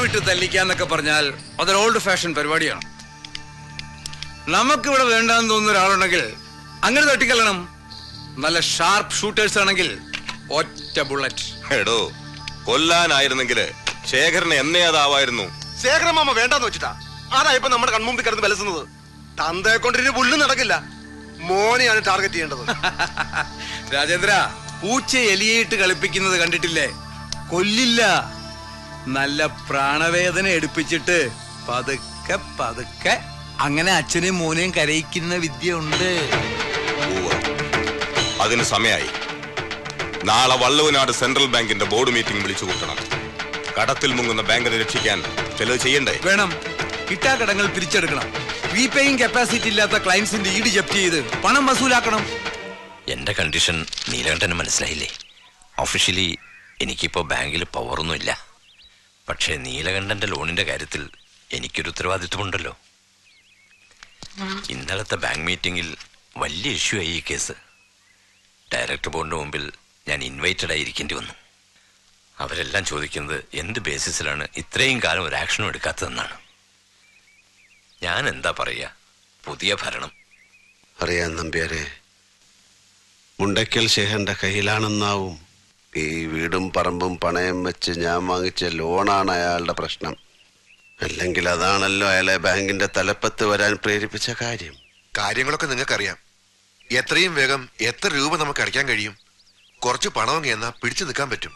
വിട്ട് തല്ലിക്കാന്നൊക്കെ പറഞ്ഞാൽ അതൊരു ഓൾഡ് ഫാഷൻ പരിപാടിയാണ്. നമുക്കിവിടെ വേണ്ടാന്ന് തോന്നുന്ന ഒരാളുണ്ടെങ്കിൽ അങ്ങനെ തട്ടിക്കല്ലണം. നല്ല ഷാർപ്പ് ഷൂട്ടേഴ്സ് ആണെങ്കിൽ ഒറ്റ ബുള്ളറ്റ്. എടോ, കൊല്ലാനായിരുന്നെങ്കിൽ ശേഖരനെ എന്നേ അതാവായിരുന്നു. ശേഖരൻ മാമ വേണ്ടാന്ന് വെച്ചിട്ടാ ആരാ ഇപ്പൊ നമ്മുടെ കൺമുമ്പിൽ കിടന്ന് വിലസുന്നത്? തന്തയെ കൊണ്ടിന് പുല്ല് നടക്കില്ല, മോനെയാണ് ടാർഗറ്റ് ചെയ്യേണ്ടത്. രാജേന്ദ്ര, പൂച്ച എലിയിട്ട് കളിപ്പിക്കുന്നത് കണ്ടിട്ടില്ലേ? കൊല്ലില്ല, നല്ല പ്രാണവേദന എടുപ്പിച്ചിട്ട് പതുക്കെ പതുക്കെ അങ്ങനെ അച്ഛനെയും മോനെയും കരയിക്കുന്ന വിദ്യ ഉണ്ട്. അതിന് സമയായി. നാളെ വള്ളുവനാട് സെൻട്രൽ ബാങ്കിന്റെ ബോർഡ് മീറ്റിംഗ് വിളിച്ചു കൂട്ടണം. കടത്തിൽ മുങ്ങുന്ന ബാങ്കിനെ രക്ഷിക്കാൻ ചിലത് ചെയ്യണ്ടേ? വേണം. കിട്ടാക്കടങ്ങൾ പിരിച്ചെടുക്കണം. റീപേയിങ് കപ്പാസിറ്റി ഇല്ലാത്ത ക്ലയൻസിന്റെ ഈട് ജപ്തി ചെയ്ത് പണം വസൂലാക്കണം. എന്റെ കണ്ടീഷൻ നീലകണ്ഠന് മനസ്സിലായില്ലേ? ഒഫീഷ്യലി എനിക്കിപ്പോ ബാങ്കിൽ പവറൊന്നുമില്ല. പക്ഷേ നീലകണ്ഠന്റെ ലോണിന്റെ കാര്യത്തിൽ എനിക്കൊരു ഉത്തരവാദിത്വമുണ്ടല്ലോ. ഇന്നലത്തെ ബാങ്ക് മീറ്റിംഗിൽ വലിയ ഇഷ്യൂ ആയി ഈ കേസ്. ഡയറക്ടർ ബോർഡിന്റെ മുമ്പിൽ ഞാൻ ഇൻവൈറ്റഡ് ആയിരിക്കേണ്ടി വന്നു. അവരെല്ലാം ചോദിക്കുന്നത് എന്ത് ബേസിസിലാണ് ഇത്രയും കാലം ഒരു ആക്ഷനും എടുക്കാത്തതെന്നാണ്. ഞാൻ എന്താ പറയാ, പുതിയ ഭരണം അറിയാൻ നമ്പ്യാരെ, മുണ്ടയ്ക്കൽ ശേഖരന്റെ കയ്യിലാണെന്നാവും. ഈ വീടും പറമ്പും പണയം വെച്ച് ഞാൻ വാങ്ങിച്ച ലോണാണ് അയാളുടെ പ്രശ്നം. അല്ലെങ്കിൽ അതാണല്ലോ അയാളെ ബാങ്കിന്റെ തലപ്പത്ത് വരാൻ പ്രേരിപ്പിച്ച കാര്യം. കാര്യങ്ങളൊക്കെ നിങ്ങൾക്കറിയാം. എത്രയും വേഗം എത്ര രൂപ നമുക്ക് അടയ്ക്കാൻ കഴിയും? കുറച്ച് പണം എന്നാ പിടിച്ചു നിൽക്കാൻ പറ്റും.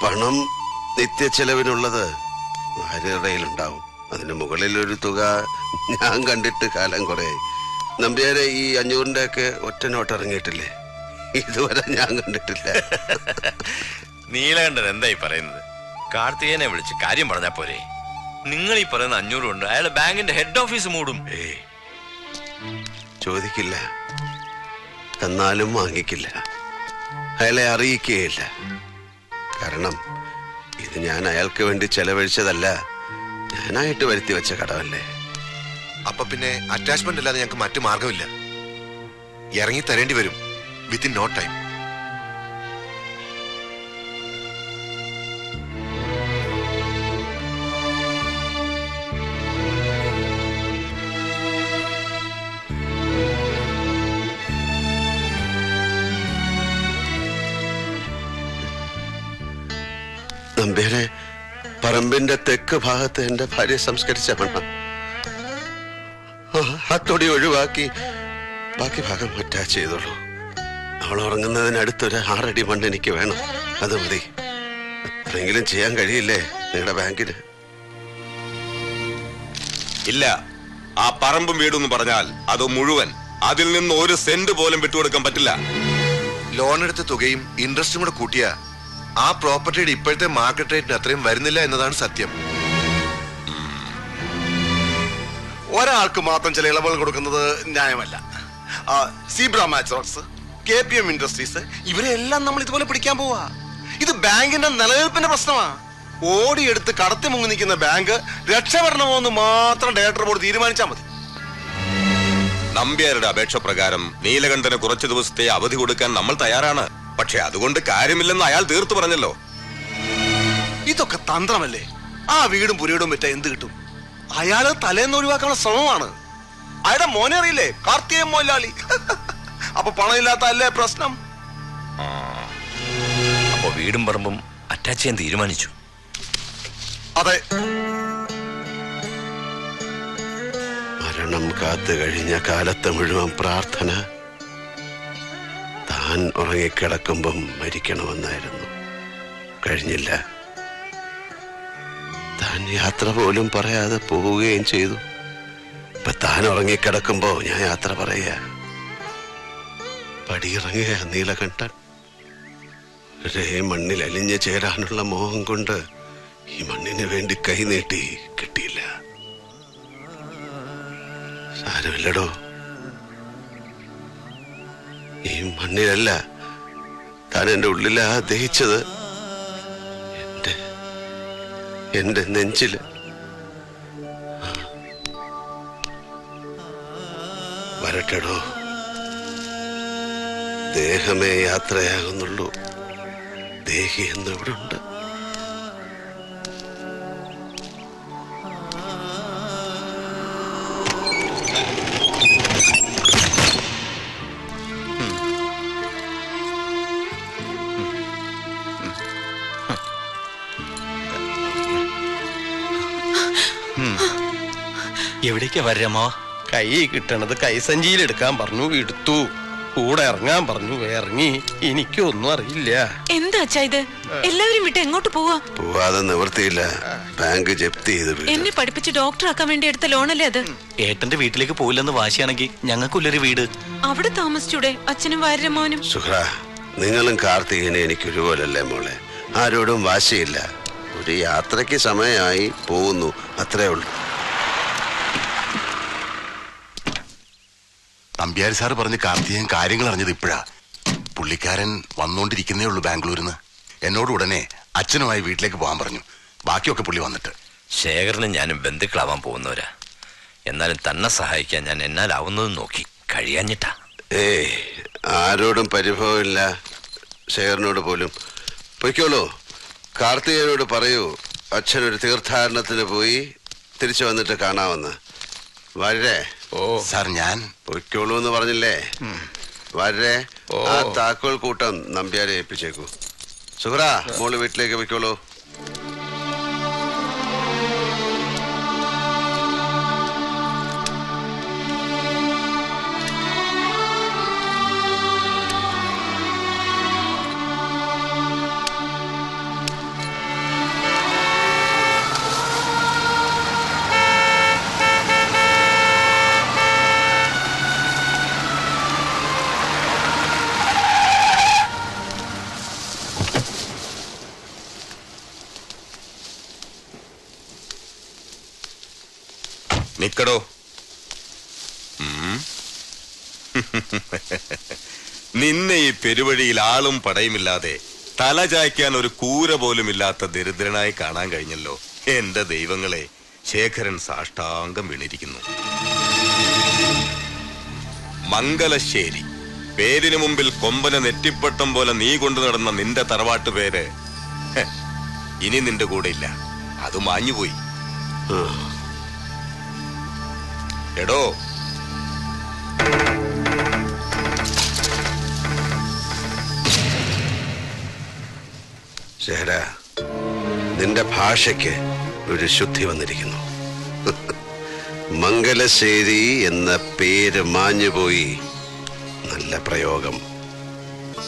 പണം നിത്യ ചെലവിനുള്ളത് ഭാര്യയുടെയിലുണ്ടാവും. അതിന് മുകളിൽ ഒരു തുക ഞാൻ കണ്ടിട്ട് കാലം കുറയായി. നമ്പ്യാരെ, ഈ 500-ന്റെ ഒക്കെ ഒറ്റ നോട്ട് ഇറങ്ങിയിട്ടില്ലേ? ഇതുവരെ ഞാൻ കണ്ടിട്ടില്ല. നീലകണ്ഠൻ എന്തായി പറയുന്നത്? കാർത്തികേയനെ വിളിച്ച് കാര്യം പറഞ്ഞാ പോരെ? നിങ്ങൾ ഈ പറയുന്ന 500 കൊണ്ട് അയാൾ ബാങ്കിന്റെ ഹെഡ് ഓഫീസ് മൂടും. ചോദിക്കില്ല, തന്നാലും വാങ്ങിക്കില്ല, അയാളെ അറിയിക്കുകയില്ല. കാരണം ഇത് ഞാൻ അയാൾക്ക് വേണ്ടി ചെലവഴിച്ചതല്ല, ഞാനായിട്ട് വരുത്തി വെച്ച കടമല്ലേ. അപ്പൊ പിന്നെ അറ്റാച്ച്മെന്റ് അല്ലാതെ ഞങ്ങൾക്ക് മറ്റു മാർഗമില്ല. ഇറങ്ങി തരേണ്ടി വരും വിത്തിൻ നോ ടൈം. നമ്പ്യാരെ, പറമ്പിന്റെ തെക്ക് ഭാഗത്ത് എന്റെ ഭാര്യ സംസ്കരിച്ച മണ്ണ അത്തൊടി ഒഴിവാക്കി ബാക്കി ഭാഗം അറ്റാച്ച് ചെയ്തോളൂ. അവൾ ഉറങ്ങുന്നതിനടുത്തൊരു 6 അടി മണ്ണ് എനിക്ക് വേണം. അത് മതി. അത്രയെങ്കിലും ചെയ്യാൻ കഴിയില്ലേ നിങ്ങളുടെ ബാങ്കിന്? ഇല്ല, ആ പറമ്പും വീടെന്ന് പറഞ്ഞാൽ അത് മുഴുവൻ, അതിൽ നിന്ന് 1 സെന്റ് പോലും വിട്ടുകൊടുക്കാൻ പറ്റില്ല. ലോൺ എടുത്ത തുകയും ഇൻട്രസ്റ്റും കൂടെ കൂട്ടിയ ആ പ്രോപ്പർട്ടിയുടെ ഇപ്പോഴത്തെ മാർക്കറ്റ് റേറ്റിന് അത്രയും വരുന്നില്ല എന്നതാണ് സത്യം. ഒരാൾക്ക് മാത്രം ചില ഇളവുകൾ കൊടുക്കുന്നത് ന്യായമല്ല. സീബ്ര മാച്ചോർസ്, KPM ഇൻഡസ്ട്രീസ്, ഇവരെല്ലാം നമ്മൾ ഇതുപോലെ പിടിക്കാൻ പോവാ. ഇത് ബാങ്കിന്റെ നിലനിൽപ്പിന്റെ പ്രശ്നമാ. ഓടിയെടുത്ത് കടത്തി മുങ്ങി നിൽക്കുന്ന ബാങ്ക് രക്ഷപ്പെടണമോ എന്ന് മാത്രം ഡയറക്ടർ ബോർഡ് തീരുമാനിച്ചാൽ മതി. നമ്പ്യാരുടെ അപേക്ഷ പ്രകാരം നീലകണ്ഠന് കുറച്ചു ദിവസത്തെ അവധി കൊടുക്കാൻ നമ്മൾ തയ്യാറാണ്. പക്ഷെ അതുകൊണ്ട് കാര്യമില്ലെന്ന് അയാൾ തീർത്തു പറഞ്ഞല്ലോ. ഇതൊക്കെ തന്ത്രമല്ലേ? ആ വീടും പുരയിടും പറ്റാ എന്ത് കിട്ടും? അയാള് തലേന്ന് ഒഴിവാക്കാനുള്ള ശ്രമമാണ്. അയാളുടെ മോനെ അറിയില്ലേ, കാർത്തികേയൻ മൊയ്ലാളി. അപ്പൊ പണമില്ലാത്ത അല്ലേ പ്രശ്നം? അപ്പൊ വീടും പറമ്പും അറ്റാച്ച് ചെയ്യാൻ തീരുമാനിച്ചു. അതെ. മരണം കാത്തു കഴിഞ്ഞ കാലത്ത് മുഴുവൻ പ്രാർത്ഥന താൻ ഉറങ്ങിക്കിടക്കുമ്പം മരിക്കണമെന്നായിരുന്നു. കഴിഞ്ഞില്ല. താൻ യാത്ര പോലും പറയാതെ പോവുകയും ചെയ്തു. ഇപ്പൊ താൻ ഉറങ്ങിക്കിടക്കുമ്പോ ഞാൻ യാത്ര പറയുക. പടിയിറങ്ങുക നീലകണ്ഠൻ. ഒരേ മണ്ണിൽ അലിഞ്ഞു ചേരാനുള്ള മോഹം കൊണ്ട് ഈ മണ്ണിന് വേണ്ടി കൈനീട്ടി കിട്ടിയില്ല. സാരമില്ലടോ, ഈ മണ്ണിലല്ല താൻ എന്റെ ഉള്ളിലാ ദഹിച്ചത്, എന്റെ നെഞ്ചില്. വരട്ടെടോ, ദേഹമേ യാത്രയാകുന്നുള്ളൂ, ദേഹി എന്നിവിടെ ഉണ്ട്. എവിടേക്കാ വരാമോ? കൈ കിട്ടണത് കൈസഞ്ചിയിൽ എടുക്കാൻ പറഞ്ഞു, എടുത്തു. കൂടെ ഇറങ്ങാൻ പറഞ്ഞു, ഇറങ്ങി. എനിക്കൊന്നും അറിയില്ല. എന്താ അച്ഛാ ഇത്? എല്ലാവരും വിട്ട് എങ്ങോട്ട് പോവാതെ നിവർത്തിയില്ല. ബാങ്ക് ജപ്തി ചെയ്ത് എന്നെ പഠിപ്പിച്ച് ഡോക്ടറാക്കാൻ വേണ്ടി എടുത്ത ലോണല്ലേ അത്? ഏട്ടന്റെ വീട്ടിലേക്ക് പോയില്ലെന്ന് വാശിയാണെങ്കിൽ ഞങ്ങൾക്കുള്ളൊരു വീട് അവിടെ താമസിച്ചൂടെ അച്ഛനും വാര്യമ്മോനും? സുഹ്ര, നിങ്ങളും കാർത്തികനെ എനിക്കൊരുപോലല്ലേ മോളെ. ആരോടും വാശിയില്ല. ഒരു യാത്രയ്ക്ക് സമയമായി, പോകുന്നു, അത്രേ ഉള്ളൂ. നമ്പ്യാരി സാറ് പറഞ്ഞ് കാർത്തികൻ കാര്യങ്ങൾ അറിഞ്ഞത് ഇപ്പോഴാ. പുള്ളിക്കാരൻ വന്നോണ്ടിരിക്കുന്നേ ഉള്ളൂ ബാംഗ്ലൂരിന്ന്. എന്നോട് ഉടനെ അച്ഛനുമായി വീട്ടിലേക്ക് പോകാൻ പറഞ്ഞു. ബാക്കിയൊക്കെ പുള്ളി വന്നിട്ട്. ശേഖരനും ഞാനും ബന്ധുക്കളാവാൻ പോകുന്നവരാ. എന്നാലും തന്നെ സഹായിക്കാൻ ഞാൻ എന്നാലാവുന്നതും നോക്കി, കഴിയാഞ്ഞിട്ടാ. ആരോടും പരിഭവമില്ല, ശേഖരനോട് പോലും. പൊയ്ക്കോളൂ. കാർത്തികനോട് പറയൂ അച്ഛനൊരു തീർത്ഥാടനത്തിന് പോയി തിരിച്ചു വന്നിട്ട് കാണാമെന്ന്. വരേ. ഓ സാർ, ഞാൻ പൊയ്ക്കോളൂ എന്ന് പറഞ്ഞില്ലേ? വരേ. ആ താക്കോൽ കൂട്ടം നമ്പ്യാരെ ഏൽപ്പിച്ചേക്കൂ. സുഹ്ര, മോള് വീട്ടിലേക്ക് പൊയ്ക്കോളൂ. നിക്കടോ. നിന്നെ ഈ പെരുവഴിയിൽ ആളും പടയുമില്ലാതെ തല ചായ്ക്കാൻ ഒരു കൂര പോലും ഇല്ലാത്ത ദരിദ്രനായി കാണാൻ കഴിഞ്ഞല്ലോ. എന്റെ ദൈവങ്ങളെ, ശേഖരൻ സാഷ്ടാംഗം വീണിരിക്കുന്നു. മംഗലശ്ശേരി പേരിന് മുമ്പിൽ കൊമ്പന നെറ്റിപ്പട്ടം പോലെ നീ കൊണ്ടു നടന്ന നിന്റെ തറവാട്ട് പേര് ഇനി നിന്റെ കൂടെ ഇല്ല. അത് മാഞ്ഞുപോയി. എടോ, ശേഖര, നിന്റെ ഭാഷയ്ക്ക് ഒരു ശുദ്ധി വന്നിരിക്കുന്നു. മംഗലശ്ശേരി എന്ന പേര് മാഞ്ഞുപോയി. നല്ല പ്രയോഗം.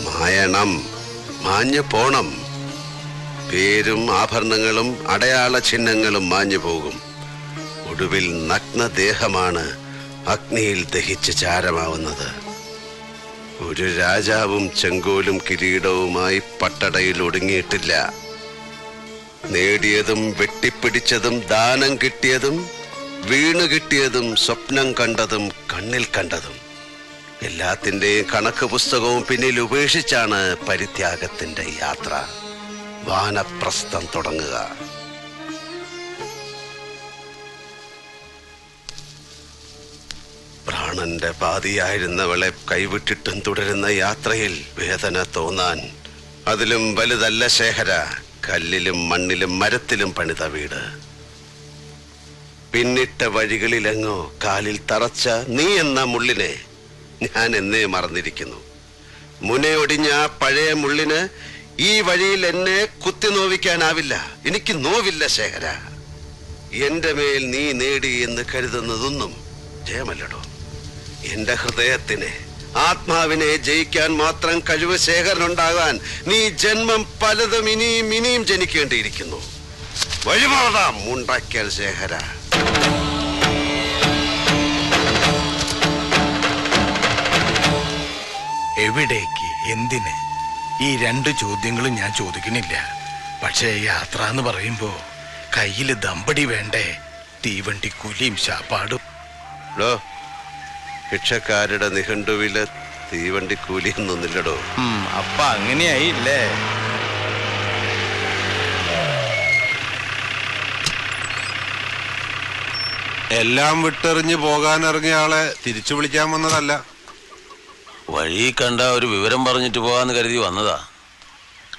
മായണം, മാഞ്ഞു പോണം. പേരും ആഭരണങ്ങളും അടയാള ചിഹ്നങ്ങളും മാഞ്ഞു പോകും. ഒടുവിൽ നഗ്നദേഹമാണ് അഗ്നിയിൽ ദഹിച്ച് ചാരമാവുന്നത്. ഒരു രാജാവും ചെങ്കോലും കിരീടവുമായി പട്ടടയിൽ ഒടുങ്ങിയിട്ടില്ല. നേടിയതും വെട്ടിപ്പിടിച്ചതും ദാനം കിട്ടിയതും വീണു കിട്ടിയതും സ്വപ്നം കണ്ടതും കണ്ണിൽ കണ്ടതും എല്ലാത്തിൻ്റെയും കണക്ക് പുസ്തകവും പിന്നിൽ ഉപേക്ഷിച്ചാണ് പരിത്യാഗത്തിന്റെ യാത്ര. വാനപ്രസ്ഥം തുടങ്ങുക. പ്രാണന്റെ പാതിയായിരുന്നവളെ കൈവിട്ടിട്ടും തുടരുന്ന യാത്രയിൽ വേദന തോന്നാൻ അതിലും വലുതല്ല ശേഖര കല്ലിലും മണ്ണിലും മരത്തിലും പണിത വീട്. പിന്നിട്ട വഴികളിലെങ്ങോ കാലിൽ തറച്ച നീ എന്ന മുള്ളിനെ ഞാൻ എന്നേ മറന്നിരിക്കുന്നു. മുനയൊടിഞ്ഞ ആ പഴയ മുള്ളിന് ഈ വഴിയിൽ എന്നെ കുത്തി നോവിക്കാനാവില്ല. എനിക്ക് നോവില്ല ശേഖര. എന്റെ മേൽ നീ നേടി എന്ന് കരുതുന്നതൊന്നും ജയമല്ലടോ. എന്റെ ഹൃദയത്തിനെ, ആത്മാവിനെ ജയിക്കാൻ മാത്രം കഴിവ് ശേഖരനുണ്ടാകാൻ നീ ജന്മം പലതും ഇനിയും ജനിക്കേണ്ടിയിരിക്കുന്നു. വഴിമാറാം മുണ്ടാക്കൽ ശേഖര. എവിടേക്ക്, എന്തിന്? ഈ രണ്ട് ചോദ്യങ്ങളും ഞാൻ ചോദിക്കണില്ല. പക്ഷേ യാത്ര എന്ന് പറയുമ്പോ കയ്യില് ദമ്പടി വേണ്ടേ? തീവണ്ടി കൂലിയും ശാപ്പാടും. ഭിക്ഷക്കാരുടെ നിഘണ്ടുവില് തീവണ്ടി കൂലിയൊന്നുമില്ലടോ. അപ്പൊ അങ്ങനെയായില്ലേ? എല്ലാം വിട്ടെറിഞ്ഞ് പോകാൻ ഇറങ്ങിയ ആളെ തിരിച്ചു വിളിക്കാൻ വന്നതല്ല. വഴി കണ്ട ഒരു വിവരം പറഞ്ഞിട്ട് പോകാന്ന് കരുതി വന്നതാ.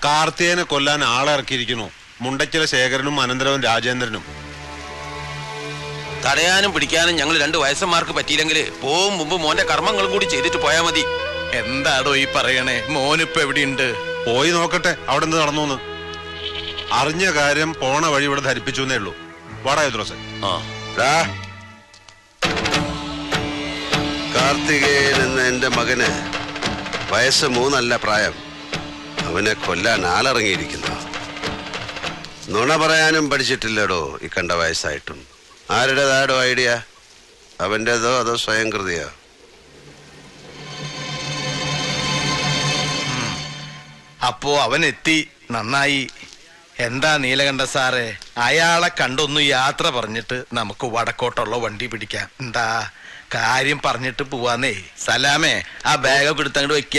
കാർത്തികനെ കൊല്ലാൻ ആളിറക്കിയിരിക്കുന്നു. മുണ്ടച്ചില ശേഖരനും അനന്തരവൻ രാജേന്ദ്രനും. തടയാനും പിടിക്കാനും ഞങ്ങൾ 2 വയസ്സന്മാർക്ക് പറ്റിയില്ലെങ്കിൽ പോവും മുമ്പ് മോന്റെ കർമ്മങ്ങളും കൂടി ചെയ്തിട്ട് പോയാ മതി. എന്താടോ ഈ പറയണേ? മോനിപ്പോ എവിടെയുണ്ട്? പോയി നോക്കട്ടെ അവിടെ എന്ത് നടന്നു. അറിഞ്ഞ കാര്യം പോണ വഴി ഇവിടെ ധരിപ്പിച്ചു എന്നേ ഉള്ളൂ. വാടാ യുദ്രോസെ. കാർത്തികേയൻ എന്ന എന്റെ മകന് വയസ്സ് 3 അല്ല പ്രായം. അവനെ കൊല്ലാൻ ആളിറങ്ങിയിരിക്കുന്നു. നുണ പറയാനും പഠിച്ചിട്ടില്ലടോ ഈ കണ്ട വയസ്സായിട്ടും. ആരുടേതാടോ ഐഡിയ? അവൻ്റെതോ അതോ സ്വയം കൃതിയോ? അപ്പോ അവൻ എത്തി, നന്നായി. എന്താ നീലകണ്ഠ സാറേ, അയാളെ കണ്ടൊന്ന് യാത്ര പറഞ്ഞിട്ട് നമുക്ക് വടക്കോട്ടുള്ള വണ്ടി പിടിക്കാം. എന്താ കാര്യം പറഞ്ഞിട്ട് പോവാന്നേ. സലാമേ, ആ ബാഗൊക്കെ എടുത്തങ്ങോട്ട് വെക്ക.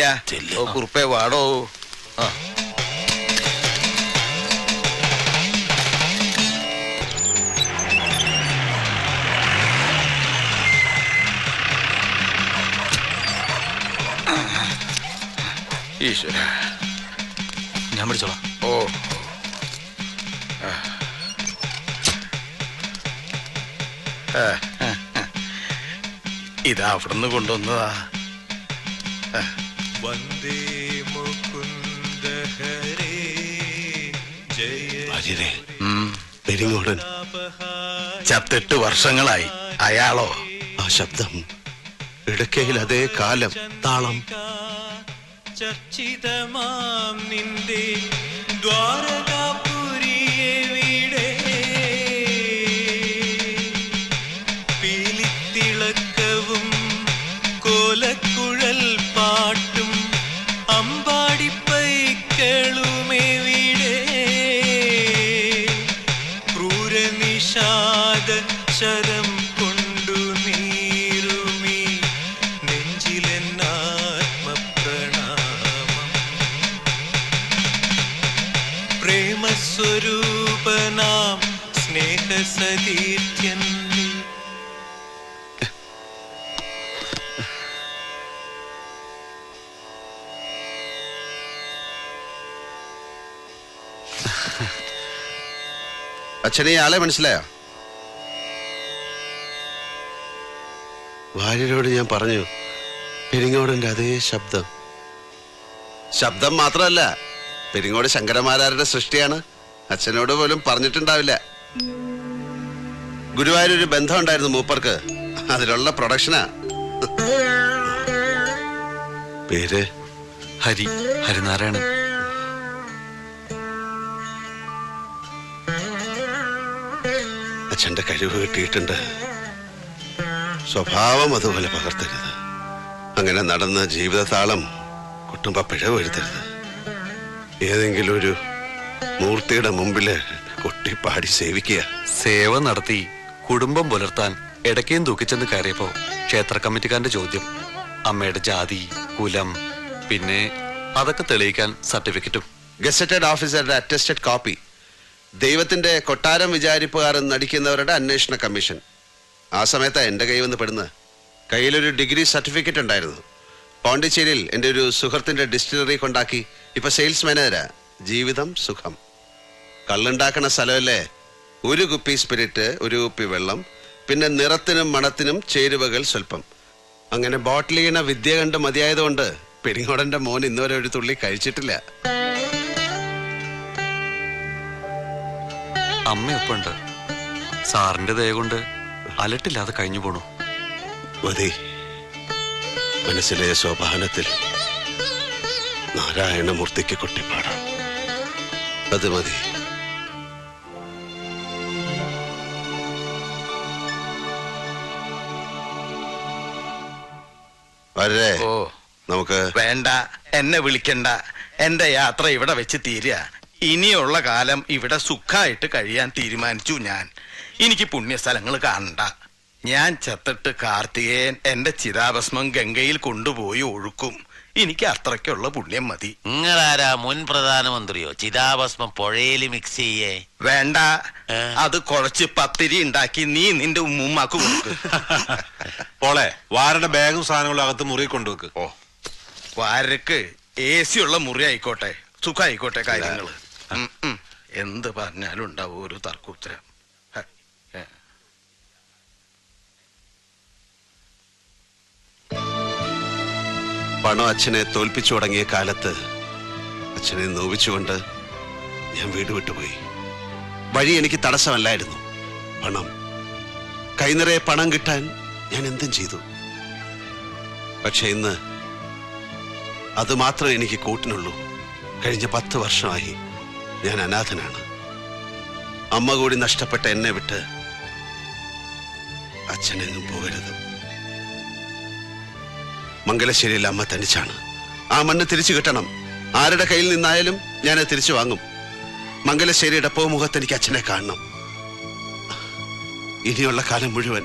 കുറുപ്പേ വാടോ. ഈശ്വര, ഞാൻ പിടിച്ചോളാം. ഓ, ഇതാ അവിടുന്ന് കൊണ്ടുവന്നതാ. പെരിങ്ങോടൻ ചത്തിട്ട് വർഷങ്ങളായി. അയാളോ? ആ ശബ്ദം, ഇടയ്ക്കയിൽ അതേ കാലം, താളം. ചർച്ചിതമാം നിന്റെ ദ്വാരകാപുരിയെ വീടേ പീലിത്തിളക്കവും കോലക്കുഴൽ പാട്ടും അമ്പാടിപ്പൈക്കളുമേ വീടേ ക്രൂരനിഷാദ ശരം കൊണ്ടു നീരുമീ പ്രേമസ്വരൂപനാം സ്നേഹസതീർത്ഥ്യൻ. അച്ഛനെ ആളെ മനസ്സിലായോ? ഭാര്യയോട് ഞാൻ പറഞ്ഞു, പെരിങ്ങോടന്റെ അതേ ശബ്ദം. ശബ്ദം മാത്രമല്ല, പെരിങ്ങോട് ശങ്കരമാരാരുടെ സൃഷ്ടിയാണ്. അച്ഛനോട് പോലും പറഞ്ഞിട്ടുണ്ടാവില്ല. ഗുരുവായൂരൊരു ബന്ധം ഉണ്ടായിരുന്നു മൂപ്പർക്ക്, അതിലുള്ള പ്രൊഡക്ഷനാ. പേര് ഹരിനാരായണൻ. അച്ഛന്റെ കഴിവ് കിട്ടിയിട്ടുണ്ട്. സ്വഭാവം അതുപോലെ പകർത്തരുത്. അങ്ങനെ നടന്ന ജീവിതതാളം കുട്ടുമ്പ പിഴവ് വരുത്തരുത്. ഏതെങ്കിലും ഒരു മൂർത്തിയുടെ മുമ്പില് കൊട്ടിപ്പാടി സേവിക്കുക. സേവ നടത്തി കുടുംബം പുലർത്താൻ ഇടയ്ക്കേം തൂക്കിച്ചെന്ന് കയറിയപ്പോ ക്ഷേത്ര കമ്മിറ്റിക്കാരന്റെ ചോദ്യം, അമ്മയുടെ ജാതി, കുലം, പിന്നെ അതൊക്കെ തെളിയിക്കാൻ സർട്ടിഫിക്കറ്റും. ഗസറ്റഡ് ഓഫീസറുടെ അറ്റസ്റ്റഡ് കോപ്പി, ദൈവത്തിന്റെ കൊട്ടാരം വിചാരിപ്പുകാരൻ നടിക്കുന്നവരുടെ അന്വേഷണ കമ്മീഷൻ. ആ സമയത്താ എന്റെ കൈ വന്ന് പെടുന്നത്. കയ്യിലൊരു ഡിഗ്രി സർട്ടിഫിക്കറ്റ് ഉണ്ടായിരുന്നു. പോണ്ടിച്ചേരിയിൽ എൻ്റെ ഒരു സുഹൃത്തിന്റെ ഡിസ്റ്റിലറി കൊണ്ടാക്കി ഇപ്പൊ സെയിൽസ് മാനേജരാ. ജീവിതം സുഖം. കള്ളുണ്ടാക്കണ സ്ഥലമല്ലേ. ഒരു കുപ്പി സ്പിരിറ്റ്, ഒരു കുപ്പി വെള്ളം, പിന്നെ നിറത്തിനും മണത്തിനും ചേരുവകൾ സ്വല്പം. അങ്ങനെ ബോട്ടിൽ ചെയ്യണ വിദ്യ കണ്ട് മതിയായതുകൊണ്ട് പെരിങ്ങോടന്റെ മോൻ ഇന്നുവരെ ഒരു തുള്ളി കഴിച്ചിട്ടില്ല. അമ്മയൊപ്പുണ്ട്. സാറിന്റെ ദയ കൊണ്ട് അലട്ടില്ലാതെ കഴിഞ്ഞു പോണു. മതി. മനസ്സിലെ സോപാനത്തിൽ നാരായണമൂർത്തിക്ക് കൊട്ടിപ്പാടാം. അത് മതി. വരേ. ഓ, നമുക്ക് വേണ്ട, എന്നെ വിളിക്കണ്ട. എന്റെ യാത്ര ഇവിടെ വെച്ച് തീരുക. ഇനിയുള്ള കാലം ഇവിടെ സുഖമായിട്ട് കഴിയാൻ തീരുമാനിച്ചു ഞാൻ. എനിക്ക് പുണ്യസ്ഥലങ്ങൾ കാണണ്ട. ഞാൻ ചത്തിട്ട് കാർത്തികേയൻ എന്റെ ചിതാഭസ്മം ഗംഗയിൽ കൊണ്ടുപോയി ഒഴുക്കും. എനിക്ക് അത്രയ്ക്കുള്ള പുണ്യം മതി. നിങ്ങളാരാ മുൻ പ്രധാനമന്ത്രിയോ ചിതാഭസ്മം പുഴയിൽ മിക്സ് ചെയ്യേ? വേണ്ട, അത് കുഴച്ച് പത്തിരി ഉണ്ടാക്കി നീ നിന്റെ ഉമ്മാക്ക് കൊടുക്ക്. പോളെ വാരുടെ ബാഗും സാധനങ്ങളും അകത്ത് മുറി കൊണ്ടുവെക്ക്. വാരക്ക് AC ഉള്ള മുറി ആയിക്കോട്ടെ. സുഖായിക്കോട്ടെ കാര്യങ്ങള്. എന്ത് പറഞ്ഞാലും ഉണ്ടാവും ഒരു തർക്കുത്തരം. പണം അച്ഛനെ തോൽപ്പിച്ചു തുടങ്ങിയ കാലത്ത് അച്ഛനെ നോവിച്ചുകൊണ്ട് ഞാൻ വീട് വിട്ടുപോയി. വഴി എനിക്ക് തടസ്സമല്ലായിരുന്നു. പണം, കൈനിറയെ പണം കിട്ടാൻ ഞാൻ എന്തും ചെയ്തു. പക്ഷെ ഇന്ന് അത് മാത്രമേ എനിക്ക് കൂട്ടിനുള്ളൂ. കഴിഞ്ഞ 10 വർഷമായി ഞാൻ അനാഥനാണ്. അമ്മ കൂടി നഷ്ടപ്പെട്ട എന്നെ വിട്ട് അച്ഛനെങ്ങും പോകരുത്. മംഗലശ്ശേരിയിൽ അമ്മ തനിച്ചാണ്. ആ മണ്ണ് തിരിച്ചു കിട്ടണം. ആരുടെ കയ്യിൽ നിന്നായാലും ഞാനത് തിരിച്ചു വാങ്ങും. മംഗലശ്ശേരിയുടെ പൂമുഖത്ത് എനിക്ക് അച്ഛനെ കാണണം. ഇനിയുള്ള കാലം മുഴുവൻ